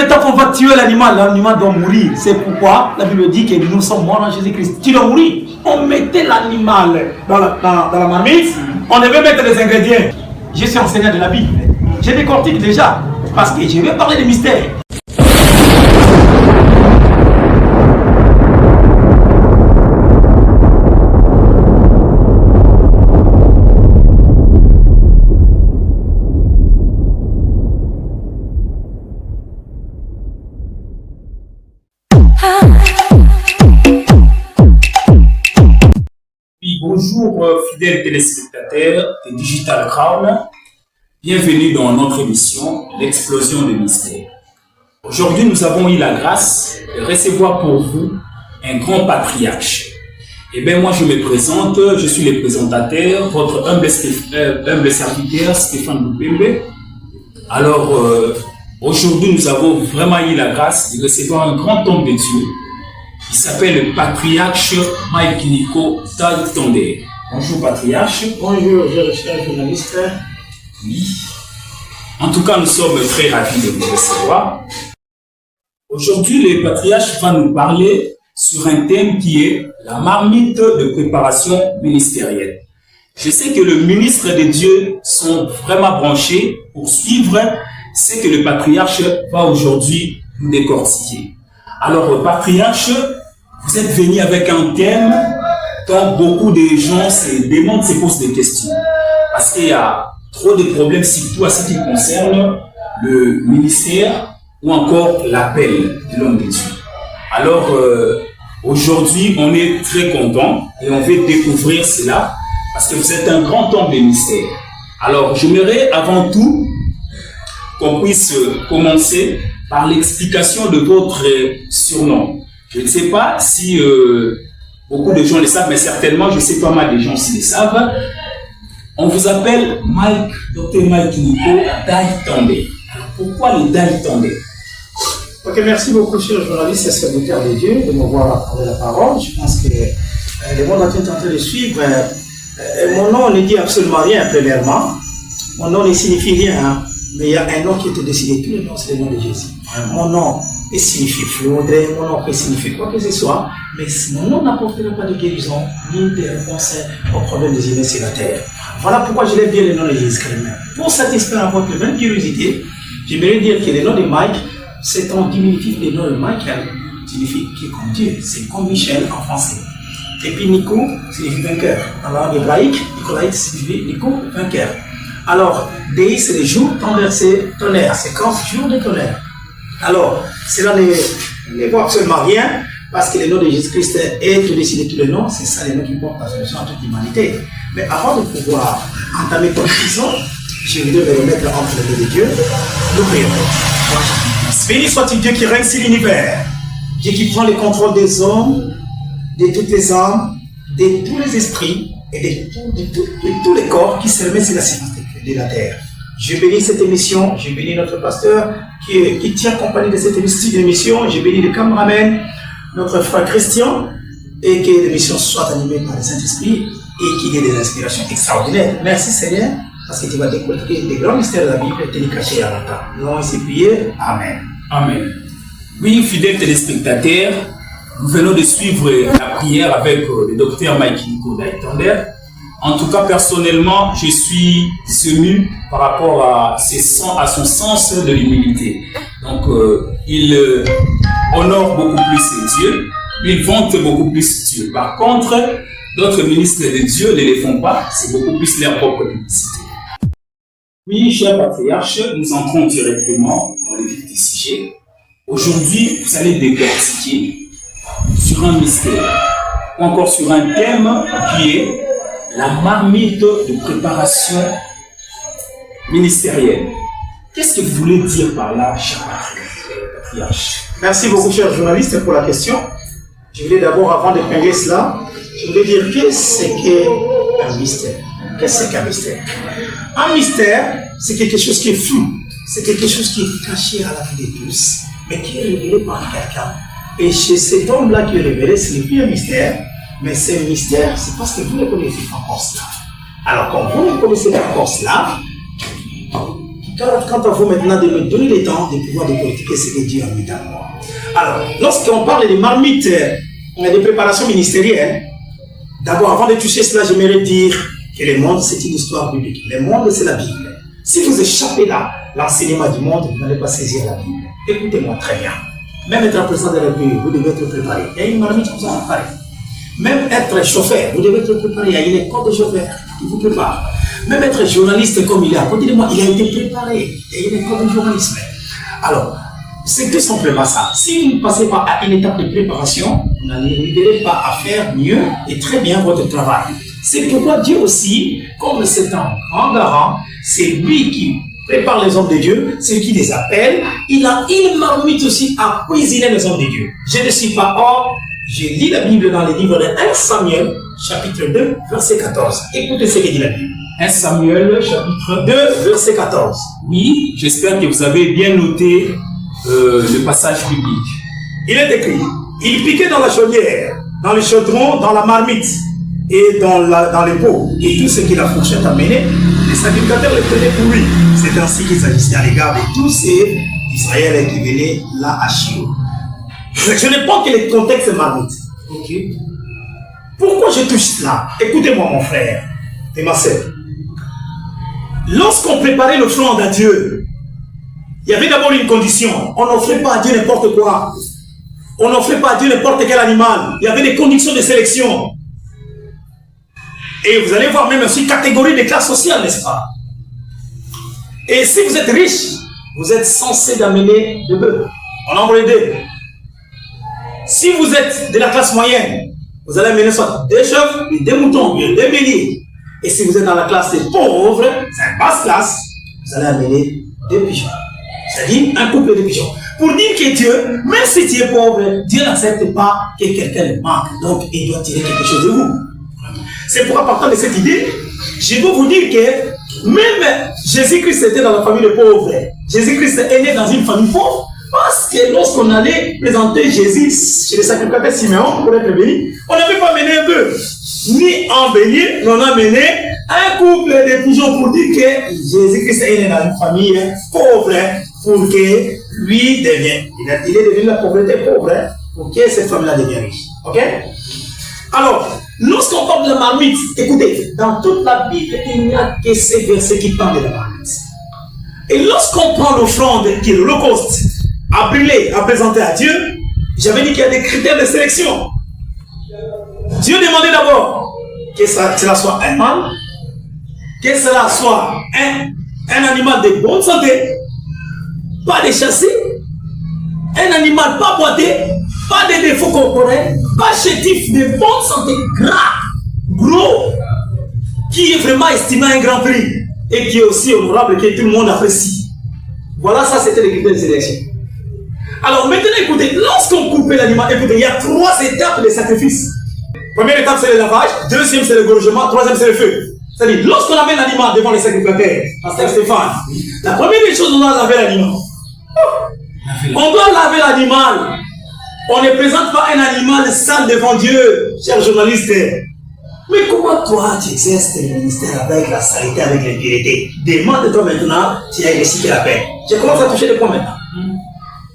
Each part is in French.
premier temps qu'on va tuer l'animal, l'animal doit mourir. C'est pourquoi la Bible dit que nous sommes morts en Jésus-Christ. Tu dois mourir. On mettait l'animal dans la marmite, on devait mettre les ingrédients. Je suis enseignant de la Bible. Je décortique déjà, parce que je vais parler des mystères. Bonjour fidèles téléspectateurs de Digital Crown, bienvenue dans notre émission L'explosion des mystères. Aujourd'hui nous avons eu la grâce de recevoir pour vous un grand patriarche. Et bien moi je me présente, je suis le présentateur, votre humble serviteur Stéphane Loupembe. Alors aujourd'hui nous avons vraiment eu la grâce de recevoir un grand homme de Dieu. Il s'appelle le patriarche Mike Nico Daïtondé. Bonjour patriarche. Bonjour, cher journaliste. Oui. En tout cas, nous sommes très ravis de vous recevoir. Aujourd'hui, le patriarche va nous parler sur un thème qui est la marmite de préparation ministérielle. Je sais que le ministre de Dieu sont vraiment branchés pour suivre ce que le patriarche va aujourd'hui nous décortiquer. Alors, patriarche, vous êtes venu avec un thème dont beaucoup de gens se demandent, se posent des questions. Parce qu'il y a trop de problèmes, surtout à ce qui concerne le ministère ou encore l'appel de l'homme de Dieu. Alors, aujourd'hui, on est très content et on veut découvrir cela parce que vous êtes un grand homme de mystère. Alors, j'aimerais avant tout qu'on puisse commencer par l'explication de votre surnom. Je ne sais pas si beaucoup de gens le savent, mais certainement, je sais pas mal de gens qui le savent. On vous appelle Dr Mike Nico Daïtondé. Alors pourquoi le Daïtondé? Ok, merci beaucoup, cher journaliste et serviteur de Dieu, de m'avoir parlé la parole. Je pense que le monde entier est en train de suivre. Mon nom ne dit absolument rien, premièrement. Mon nom ne signifie rien, hein. Mais il y a un nom qui était décidé. Tous les noms, c'est le nom de Jésus. Mon nom peut signifier fleuret, mon nom peut signifier quoi que ce soit, mais mon nom n'apportera pas de guérison, ni de réponse aux problèmes des humains sur la terre. Voilà pourquoi je l'aime bien le nom de Jésus Christ. Pour satisfaire votre même curiosité, j'aimerais dire que le nom de Mike, c'est un diminutif du nom de Michael, signifie qui est comme Dieu, c'est comme Michel en français. Et puis Nico signifie vainqueur. En langue hébraïque, Nicolaïte signifie Nico, vainqueur. Alors, Dei, c'est le jour renversé tonnerre, c'est quand jour de tonnerre. Alors, cela ne vaut absolument rien, parce que le nom de Jésus-Christ est au-dessus de tous les noms, c'est ça le nom qui porte la solution à toute l'humanité. Mais avant de pouvoir entamer ton prison, je voudrais me remettre entre les mains de Dieu. Nous prions. Béni soit-il Dieu qui règne sur l'univers, Dieu qui prend le contrôle des hommes, de toutes les âmes, de tous les esprits et de tous les corps qui se remettent sur la surface de la terre. Je bénis cette émission, je bénis notre pasteur qui tient compagnie de cette émission, je bénis le cameraman, notre frère Christian, et que l'émission soit animée par le Saint-Esprit et qu'il y ait des inspirations extraordinaires. Merci Seigneur, parce que tu vas découvrir des grands mystères de la Bible et te les cacher à longtemps. Nous allons essayer de prier. Amen. Amen. Oui, fidèles téléspectateurs, nous venons de suivre la prière avec le docteur Mike Nico Daïtondé. En tout cas, personnellement, je suis ému par rapport à son sens de l'humilité. Donc, il honore beaucoup plus Dieu, il vante beaucoup plus Dieu. Par contre, d'autres ministres de Dieu ne les font pas, c'est beaucoup plus leur propre publicité. Oui, cher patriarche, nous entrons directement dans le vif du sujet. Aujourd'hui, vous allez décortiquer sur un mystère, ou encore sur un thème qui est la marmite de préparation ministérielle. Qu'est-ce que vous voulez dire par là, cher patriarche? Merci beaucoup, cher journaliste, pour la question. Je voulais d'abord, avant d'épingler cela, je voulais dire qu'est-ce qu'un mystère. Qu'est-ce qu'un mystère? Un mystère, c'est quelque chose qui est flou, c'est quelque chose qui est caché à la vue de tous, mais qui est révélé par quelqu'un. Et chez cet homme-là qui est révélé, ce n'est plus un mystère, mais c'est un mystère, c'est parce que vous ne connaissez pas encore cela. Alors, quand vous ne connaissez pas encore cela, Quant à vous maintenant de me donner le temps de pouvoir décortiquer ce que Dieu a mis dans moi. Alors, lorsqu'on parle des marmites, des préparations ministérielles, d'abord, avant de toucher cela, j'aimerais dire que le monde, c'est une histoire biblique. Le monde, c'est la Bible. Si vous échappez là, l'enseignement du monde, vous n'allez pas saisir la Bible. Écoutez-moi très bien. Même être président de la République, vous devez être préparé. Il y a une marmite qui vous a préparé. Même être chauffeur, vous devez être préparé. Il y a une école de chauffeur qui vous prépare. Même être journaliste comme il est à côté de moi, il a été préparé. Il y a une école de journalisme. Alors, c'est tout simplement ça. Si vous ne passez pas à une étape de préparation, vous n'arriverez pas à faire mieux et très bien votre travail. C'est pourquoi Dieu aussi, comme c'est un grand garant, c'est lui qui prépare les hommes de Dieu, c'est lui qui les appelle. Il a une marmite aussi à cuisiner les hommes de Dieu. Je ne suis pas hors. Je lis la Bible dans le livre de 1 Samuel, chapitre 2, verset 14. Écoutez ce que dit la Bible. 1 Samuel, chapitre 2, verset 14. Oui, j'espère que vous avez bien noté le passage biblique. Il est écrit, il piquait dans la chaudière, dans le chaudron, dans la marmite et dans les pots, et tout ce que la fourchette amenait, les sacrificateurs les prenaient pour lui. C'est ainsi qu'ils agissaient à l'égard de tous ces Israéliens qui venaient là à Shiloh. Je ne prends que le contexte marmite. Ok. Pourquoi je touche cela? Écoutez-moi, mon frère et ma sœur. Lorsqu'on préparait l'offrande à Dieu, il y avait d'abord une condition. On n'offrait pas à Dieu n'importe quoi. On n'offrait pas à Dieu n'importe quel animal. Il y avait des conditions de sélection. Et vous allez voir même aussi catégorie de classes sociales, n'est-ce pas? Et si vous êtes riche, vous êtes censé d'amener de bœufs. En nombre de deux. Si vous êtes de la classe moyenne, vous allez amener soit des chèvres, des moutons, des béliers. Et si vous êtes dans la classe des pauvres, c'est une basse classe, vous allez amener des pigeons. C'est-à-dire un couple de pigeons. Pour dire que Dieu, même si tu es pauvre, Dieu n'accepte pas que quelqu'un le manque. Donc, il doit tirer quelque chose de vous. C'est pourquoi, partant de cette idée, je veux vous dire que même Jésus-Christ était dans la famille des pauvres. Jésus-Christ est né dans une famille pauvre. Parce que lorsqu'on allait présenter Jésus chez les sacrificateurs Siméon pour être béni, on n'avait pas mené un bœuf, ni un bélier, mais on a mené un couple de pigeons pour dire que Jésus-Christ est né dans une famille pauvre pour que lui devienne. Il est devenu la pauvreté pauvre pour que cette famille-là devienne riche. Ok? Alors, lorsqu'on parle de la marmite, écoutez, dans toute la Bible, il n'y a que ces versets qui parlent de la marmite. Et lorsqu'on prend l'offrande qui est l'Holocauste, à brûler, à présenter à Dieu, j'avais dit qu'il y a des critères de sélection. Dieu demandait d'abord que cela soit un mâle, que cela soit un animal de bonne santé, pas déchassé, un animal pas boité, pas de défauts corporels, pas chétif, de bonne santé, gras, gros, qui est vraiment estimé à un grand prix et qui est aussi honorable, que tout le monde apprécie. Voilà, ça c'était les critères de sélection. Alors maintenant, écoutez, lorsqu'on coupe l'animal, écoutez, il y a 3 étapes de sacrifice. Première étape, c'est le lavage. Deuxième, c'est le gorgement. Troisième, c'est le feu. C'est-à-dire, lorsqu'on amène l'animal devant les sacrificateurs, Pasteur Stéphane, la première des choses, on doit laver l'animal. On doit laver l'animal. On ne présente pas un animal sale devant Dieu, cher journaliste. Mais comment toi, tu exerces le ministère avec la saleté, avec l'impureté? Demande-toi maintenant si tu as recyclé la peine. Je commence à toucher les points maintenant.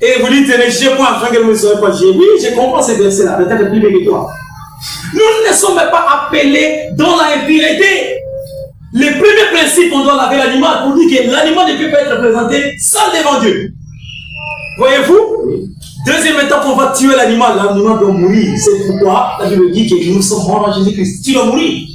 Et vous dites, je point afin que vous ne saurez pas. Oui, je comprends ces versets-là, peut-être plus que toi. Nous ne sommes pas appelés dans la impureté. Le premier principe, on doit laver l'animal pour dire que l'animal ne peut pas être présenté sale devant Dieu. Voyez-vous? Deuxième étape, on va tuer l'animal. L'animal doit mourir. C'est pourquoi la Bible dit que nous sommes morts en Jésus-Christ. Tu dois mourir.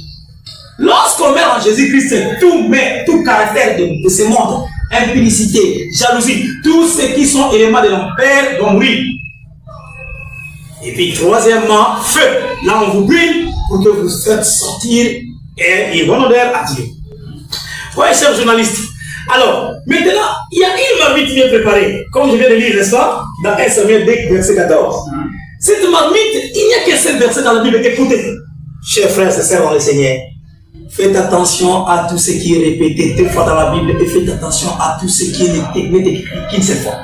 Lorsqu'on meurt en Jésus-Christ, tout caractère de ce monde, impudicité, jalousie, tous ceux qui sont éléments de l'enfer doivent mourir. Et puis troisièmement, feu. Là on vous brûle pour que vous faites sortir une bonne odeur à Dieu. Voyez, chers journalistes. Alors, maintenant, il y a une marmite bien préparée, comme je viens de lire, n'est-ce pas? Dans 1 Samuel 2, verset 14. Cette marmite, il n'y a qu'un seul verset dans la Bible. Écoutez, chers frères et sœurs dans le Seigneur, faites attention à tout ce qui est répété 2 fois dans la Bible et faites attention à tout ce qui est écrit qu'une seule fois.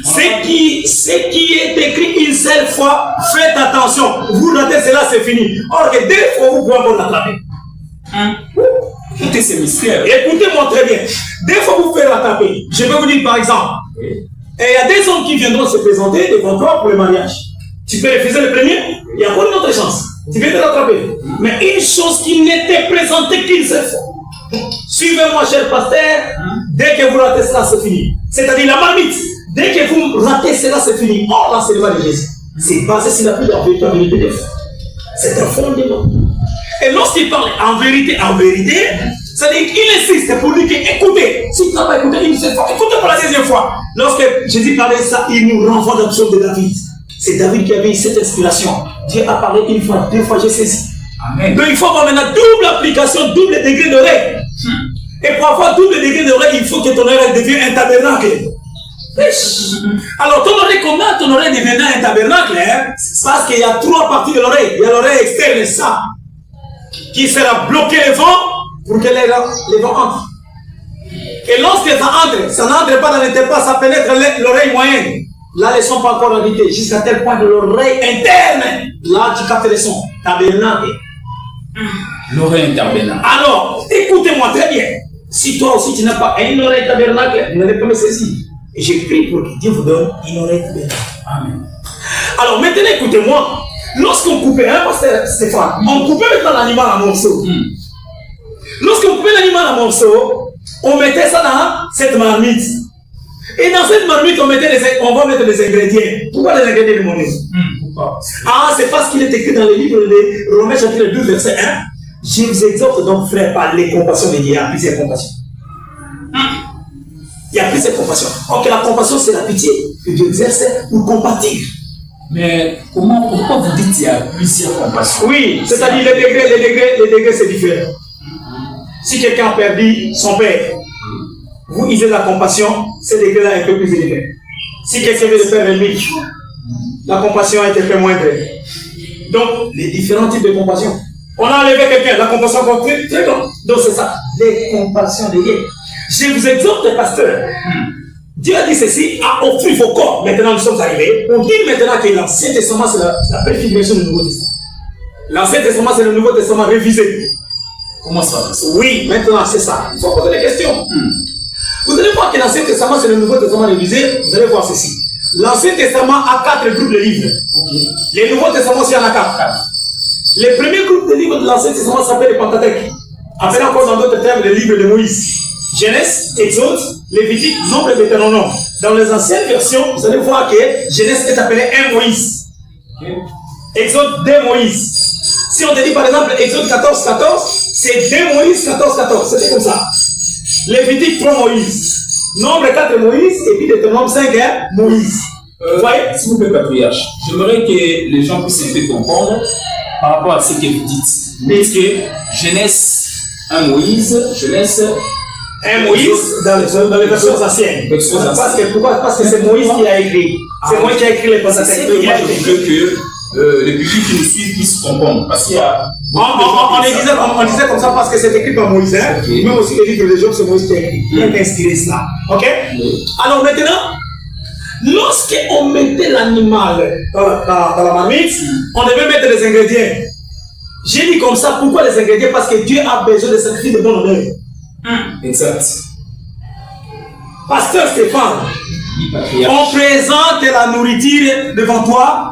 Ce qui est écrit une seule fois, faites attention. Vous ratez cela, c'est fini. Or que 2 fois, vous pouvez encore l'attraper. Écoutez ces mystères. Écoutez-moi très bien. Des fois, vous faites rattraper. Je vais vous dire par exemple. Et il y a des hommes qui viendront se présenter devant toi pour le mariage. Tu peux refuser le premier, il y a encore une autre chance. Tu peux te rattraper. Mais une chose qui n'était présentée qu'une seule fois. Suivez-moi, cher pasteur. Dès que vous ratez cela, c'est fini. C'est-à-dire la marmite. Dès que vous ratez cela, c'est fini. Or, l'enseignement de Jésus, c'est basé sur la vérité des faits. C'est un fondement. Et lorsqu'il parle en vérité, c'est-à-dire qu'il insiste pour dire que, écoutez, si tu n'as pas écouté une seule fois, écoutez pour la deuxième fois. Lorsque Jésus parlait de ça, il nous renvoie dans le psaume de David. C'est David qui avait cette inspiration. Dieu a parlé une fois, deux fois, j'ai saisi. Amen. Donc il faut avoir maintenant double application, double degré d'oreille. Et pour avoir double degré d'oreille, il faut que ton oreille devienne un tabernacle. Alors ton oreille, comment ton oreille deviendra un tabernacle, parce qu'il y a trois parties de l'oreille. Il y a l'oreille externe, ça, qui sera bloqué le vent pour que les vents entrent. Et lorsque ça entre, ça n'entre pas dans l'interpasse, ça pénètre l'oreille moyenne. Là, les sons pas encore invités, jusqu'à tel point de l'oreille interne. Là, tu captes les sons. Tabernacle. L'oreille tabernacle. Alors, écoutez-moi très bien. Si toi aussi tu n'as pas une oreille tabernacle, vous n'allez pas me saisir. Et j'ai pris pour que Dieu vous donne une oreille tabernacle. Amen. Alors maintenant, écoutez-moi. Lorsqu'on coupait, pasteur Stéphane, on coupait maintenant l'animal en morceaux. Lorsqu'on coupait l'animal en morceaux, on mettait ça dans cette marmite. Et dans cette marmite, on va mettre les ingrédients. Pourquoi les ingrédients de mon Dieu? Pourquoi? Ah, c'est parce qu'il est écrit dans le livre de Romains chapitre 2, verset 1. Je vous exhorte donc, frère, par les compassions de Dieu. Il y a plusieurs compassions. Il y a plusieurs compassions. Ok, la compassion, c'est la pitié que Dieu exerce pour compatir. Mais pourquoi vous dites qu'il y a plusieurs compassions? Oui, c'est-à-dire les degrés, c'est différent. Si quelqu'un a perdu son père, vous usez la compassion, ce degré-là est un peu plus élevé. Si quelqu'un veut le faire ennemi, la compassion est un peu moindre. Donc, les différents types de compassion. On a enlevé quelqu'un, la compassion continue, très grande. Donc, c'est ça, les compassions de Dieu. Je vous exhorte, pasteur. Dieu a dit ceci, à offrir vos corps. Maintenant, nous sommes arrivés. On dit maintenant que l'Ancien Testament, c'est la préfiguration du Nouveau Testament. L'Ancien Testament, c'est le Nouveau Testament révisé. Comment ça? Oui, maintenant, c'est ça. Il faut poser des questions. Vous allez voir que l'Ancien Testament, c'est le Nouveau Testament révisé. Vous allez voir ceci. L'Ancien Testament a 4 groupes de livres. Les Nouveaux Testaments aussi en a 4. Les premiers groupes de livres de l'Ancien Testament s'appellent les Pentateuque. Appelé encore dans d'autres termes les livres de Moïse. Genèse, Exode, Lévitique, Nombre et Deutéronome. Dans les anciennes versions, vous allez voir que Genèse est appelé un Moïse. Exode 2 Moïse. Si on te dit par exemple Exode 14, 14, c'est 2 Moïse 14, 14. C'était comme ça. Lévitique 3 Moïse. Nombre 4 Moïse. Et puis Deutéronome 5 Moïse. Vous voyez? S'il vous plaît, patriarche, j'aimerais que les gens puissent un peu comprendre par rapport à ce que vous dites. Vous dites que Genèse 1 Moïse, Genèse un Moïse dans les versions anciennes. Pourquoi? Parce que c'est Moïse qui a écrit. C'est Moïse qui a écrit les Pentateuque. C'est que les publics qui nous suivent puissent comprendre. Parce qu'il y a. On disait comme ça parce que c'est écrit par Moïse. Okay. Même aussi les livres de Job, c'est Moïse qui a écrit. Il a inspiré cela. Ok? Alors maintenant, lorsqu'on mettait l'animal dans la marmite, on devait mettre les ingrédients. J'ai dit comme ça, pourquoi les ingrédients? Parce que Dieu a besoin de sacrifier de bonne honneur. Exact. Pasteur Stéphane, on présente la nourriture devant toi.